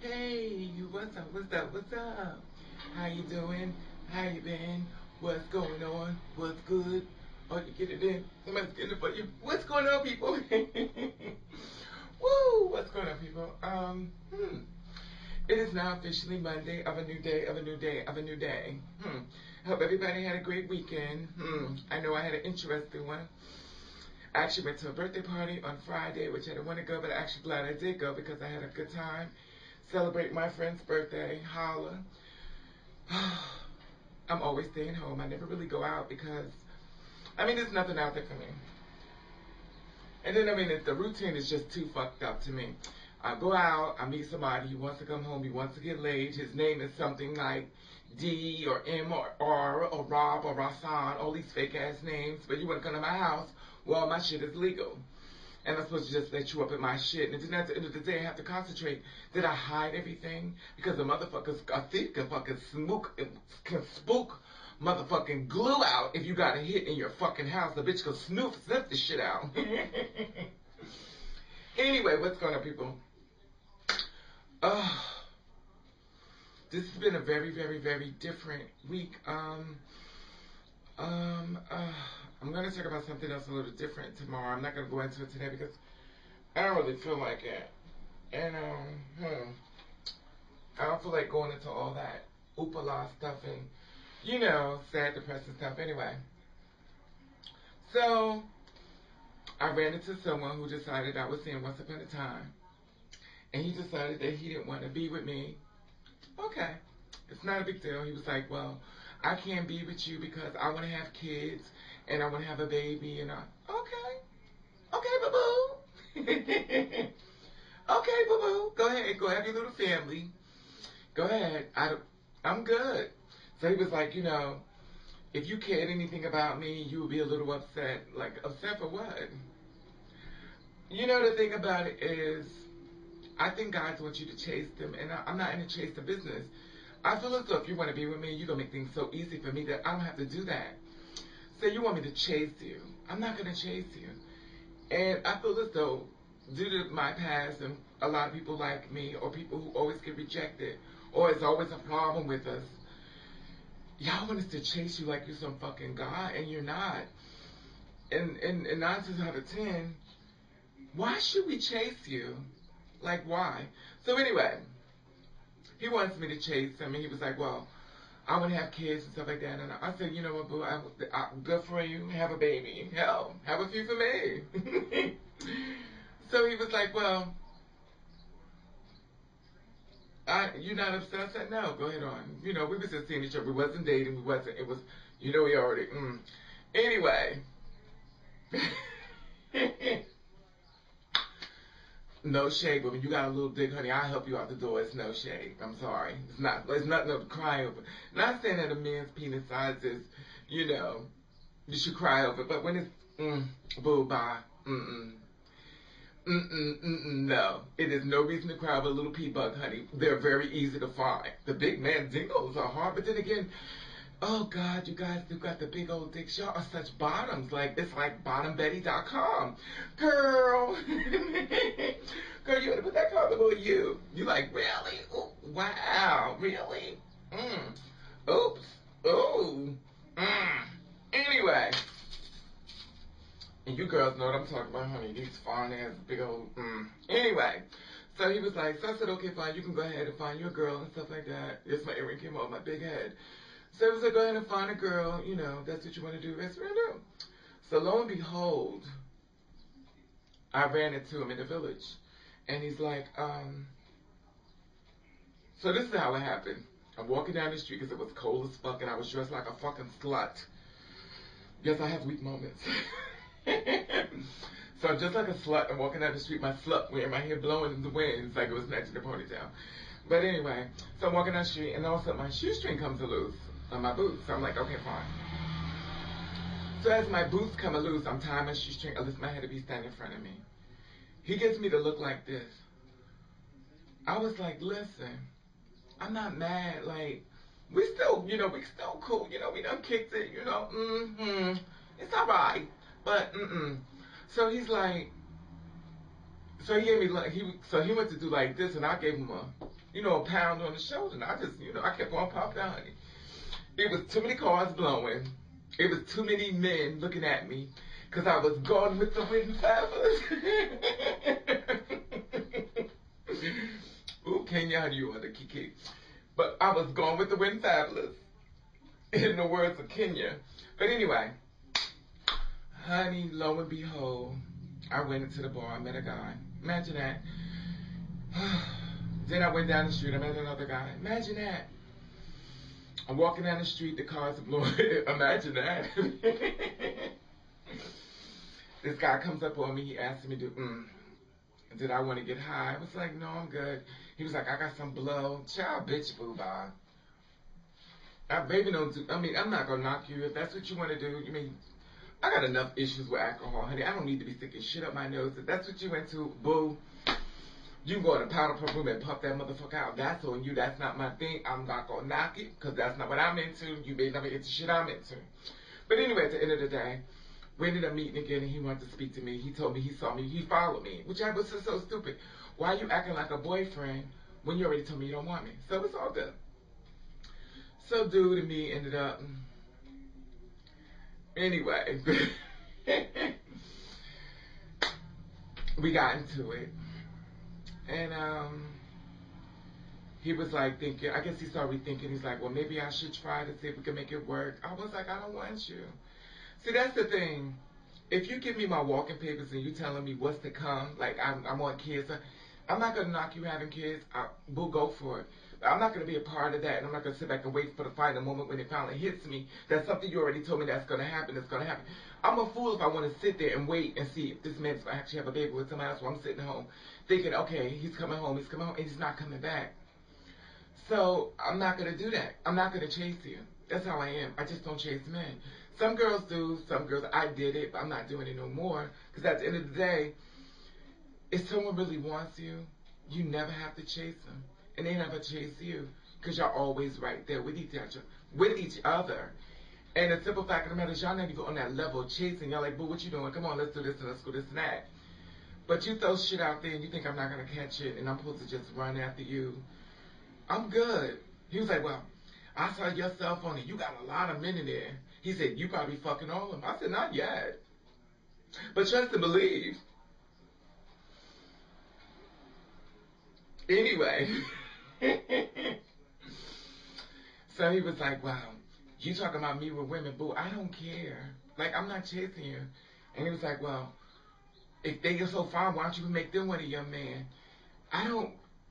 Hey, what's up? What's up? What's up? How you doing? How you been? What's going on? What's good? Oh, you get it in. Somebody's getting it for you. What's going on, people? Woo! What's going on, people? It is now officially Monday of a new day, of a new day, of a new day. I hope everybody had a great weekend. I know I had an interesting one. I actually went to a birthday party on Friday, which I didn't want to go, but I'm actually glad I did go because I had a good time. Celebrate my friend's birthday, holla. I'm always staying home. I never really go out because, there's nothing out there for me. And then, the routine is just too fucked up to me. I go out, I meet somebody, he wants to come home, he wants to get laid. His name is something like D or M or R or Rob or Rasan, all these fake ass names, but you want to come to my house, well, my shit is legal. And I'm supposed to just let you up at my shit. And then at the end of the day, I have to concentrate. Did I hide everything? Because the motherfuckers, a thief can fucking spook motherfucking glue out if you got a hit in your fucking house. The bitch can sniff the shit out. Anyway, what's going on, people? Uh, this has been a very, very, very different week. I'm going to talk about something else a little different tomorrow. I'm not going to go into it today because I don't really feel like it. And, I don't feel like going into all that oopala stuff and, sad, depressing stuff anyway. So, I ran into someone who decided I was seeing Once Upon a Time. And he decided that he didn't want to be with me. Okay. It's not a big deal. He was like, well, I can't be with you because I want to have kids and I want to have a baby. And okay. Okay, boo-boo. Okay, boo-boo. Go ahead. Go have your little family. Go ahead. I'm good. So he was like, if you cared anything about me, you would be a little upset. Like, upset for what? The thing about it is, I think God wants you to chase them, and I'm not in the chase the business. I feel as though if you want to be with me, you're going to make things so easy for me that I don't have to do that. So you want me to chase you. I'm not going to chase you. And I feel as though, due to my past and a lot of people like me or people who always get rejected or it's always a problem with us, y'all want us to chase you like you're some fucking God, and you're not. And 9 times out of 10, why should we chase you? Like, why? So anyway, he wants me to chase him, and he was like, well, I want to have kids and stuff like that. And I said, you know what, boo, good for you. Have a baby. Hell, have a few for me. So he was like, well, you're not upset? I said, no, go ahead on. We was just seeing each other. We wasn't dating. It was, we already, Anyway. No shade, but when you got a little dick, honey, I'll help you out the door. It's no shade. I'm sorry. It's not no cry over. Not saying that a man's penis size is, you should cry over. But when it's, boo, bye, no. It is no reason to cry over a little pea bug, honey. They're very easy to find. The big man dingles are hard, but then again, oh God, you guys do got the big old dicks. Y'all are such bottoms. Like, it's like bottombetty.com. Girl. Girl, you want to put that condom on you. You like, really? Ooh, wow. Really? Oops. Ooh. Anyway. And you girls know what I'm talking about, honey. These fine ass big old, Anyway. So he was like, so I said, okay, fine. You can go ahead and find your girl and stuff like that. Yes, my earring came off my big head. So he was like, go ahead and find a girl, that's what you want to do, that's what I do. So lo and behold, I ran into him in the village. And he's like, so this is how it happened. I'm walking down the street because it was cold as fuck and I was dressed like a fucking slut. Yes, I have weak moments. So I'm just like a slut. I'm walking down the street, my slut wearing my hair blowing in the wind. It's like it was matching the ponytail. But anyway, so I'm walking down the street and all of a sudden my shoestring comes loose on my boots. So I'm like, okay, fine. So as my boots come loose, I'm tying my shoestring. I lift my head to be standing in front of me. He gets me to look like this. I was like, listen, I'm not mad. Like, we still cool. We done kicked it, It's all right. But, So he's like, so he gave me, so he went to do like this, and I gave him a, a pound on the shoulder. And I just, I kept on popping, honey. It was too many cars blowing. It was too many men looking at me because I was gone with the wind fabulous. Ooh, Kenya, you are the Kiki. But I was gone with the wind fabulous, in the words of Kenya. But anyway, honey, lo and behold, I went into the bar, I met a guy. Imagine that. Then I went down the street, I met another guy. Imagine that. I'm walking down the street, the cars are blowing. Imagine that. This guy comes up on me, he asked me, did I want to get high? I was like, no, I'm good. He was like, I got some blow. Child, bitch, boo-bye. Baby, don't do, I'm not going to knock you. If that's what you want to do, I got enough issues with alcohol, honey. I don't need to be sticking shit up my nose. If that's what you into, boo, you can go in a powder puff room and puff that motherfucker out. That's on you. That's not my thing. I'm not going to knock it because that's not what I'm into. You may never into shit I'm into. But anyway, at the end of the day, we ended up meeting again, and he wanted to speak to me. He told me he saw me. He followed me, which I was so stupid. Why are you acting like a boyfriend when you already told me you don't want me? So it's all good. So dude and me ended up... Anyway, we got into it. And he was like thinking, I guess he started rethinking. He's like, well, maybe I should try to see if we can make it work. I was like, I don't want you. See, that's the thing. If you give me my walking papers and you telling me what's to come, like I'm on kids, I'm not going to knock you having kids. We'll go for it. But I'm not going to be a part of that, and I'm not going to sit back and wait for the final moment when it finally hits me. That's something you already told me that's going to happen. That's going to happen. I'm a fool if I want to sit there and wait and see if this man's going to actually have a baby with somebody else while I'm sitting home thinking, okay, he's coming home, and he's not coming back. So I'm not going to do that. I'm not going to chase you. That's how I am. I just don't chase men. Some girls do. Some girls, I did it, but I'm not doing it no more. Because at the end of the day, if someone really wants you, you never have to chase them. And they never chase you. Because you're always right there with each other. And the simple fact of the matter is y'all not even on that level of chasing. Y'all like, boo, what you doing? Come on, let's do this and let's do this and that. But you throw shit out there and you think I'm not going to catch it and I'm supposed to just run after you. I'm good. He was like, well, I saw your cell phone and you got a lot of men in there. He said, you probably fucking all of them. I said, not yet. But trust and believe. Anyway. So he was like, wow, you talking about me with women, boo. I don't care. Like, I'm not chasing you. And he was like, well, if they are so fine, why don't you make them with a young man?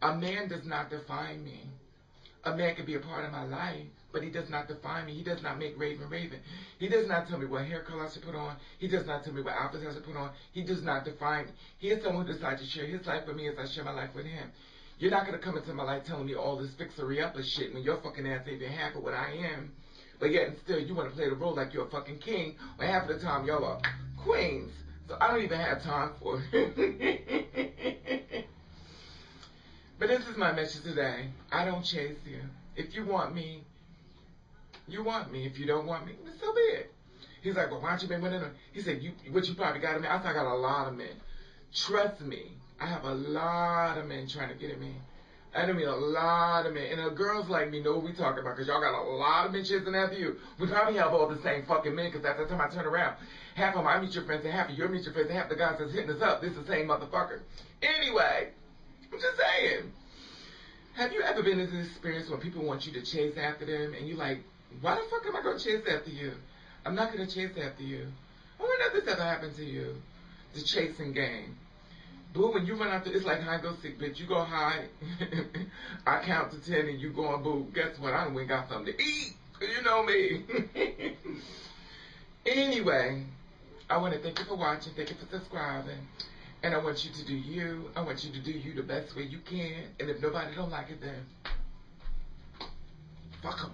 A man does not define me. A man can be a part of my life, but he does not define me. He does not make Raven. He does not tell me what hair color I should put on. He does not tell me what outfits I should put on. He does not define me. He is someone who decides to share his life with me as I share my life with him. You're not going to come into my life telling me all this fixery-upper shit when your fucking ass ain't even half of what I am. But yet and still, you want to play the role like you're a fucking king, when half of the time y'all are queens. So I don't even have time for it. But this is my message today. I don't chase you. If you want me, you want me. If you don't want me, so be it. He's like, well, why don't you been winning them? He said, what you probably got at me? I said, I got a lot of men. Trust me. I have a lot of men trying to get at me. I mean a lot of men. And the girls like me know what we talking about because y'all got a lot of men chasing after you. We probably have all the same fucking men because after the time I turn around, half of my mutual friends and half of your mutual friends and half the guys that's hitting us up, this is the same motherfucker. Anyway, I'm just saying. Have you ever been in this experience when people want you to chase after them and you're like, why the fuck am I going to chase after you? I'm not going to chase after you. I wonder if this ever happened to you. The chasing game. Boo, when you run out there, it's like hide and go seek, bitch. You go hide, I count to 10 and you going, boo. Guess what? I went got something to eat. You know me. Anyway, I want to thank you for watching. Thank you for subscribing. And I want you to do you. I want you to do you the best way you can. And if nobody don't like it, then fuck them.